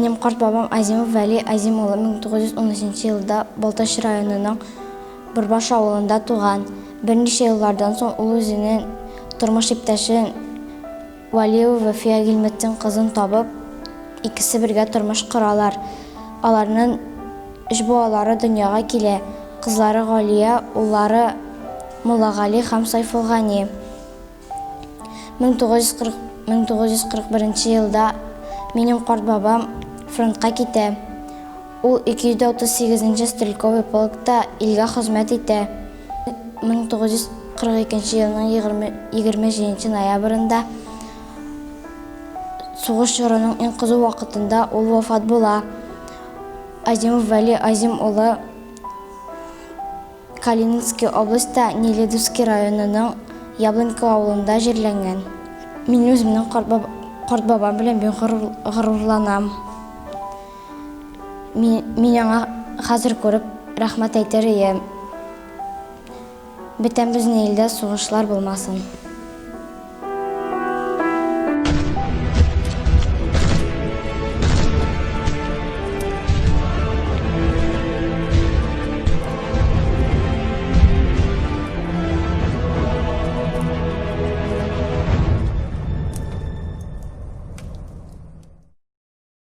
Минем карт бабам Азимов Вәли Азимулы 1913 елда Балташ районының Бұрбаш авылында туған. Бірнеше еллардан соң ул үзенең тормыш иптәшен Валиева Вафия Гилметтин кызын табып, икесе бергә тормыш коралар. Аларның 3 балалары дөньяга килә. Кызлары Галия, уллары Муллагали һәм Сайфулгани. 1941 елда минем карт бабам фронтка китә. Ул 238-нче стрелковый полкта илгә хезмәт итә. 1942 елның 27 ноябрендә сугыш чорының иң кызу вакытында ул вафат була. Азимов Вәли Азим улы Калининский областьта Нелидовский районының Яблонька авылында җирләнгән. Мин үземнең карт бабам белән бик горурланам. Мин аңа хәзер күреп рәхмәт әйтер идем. Бөтен безнең илдә сугышлар булмасын.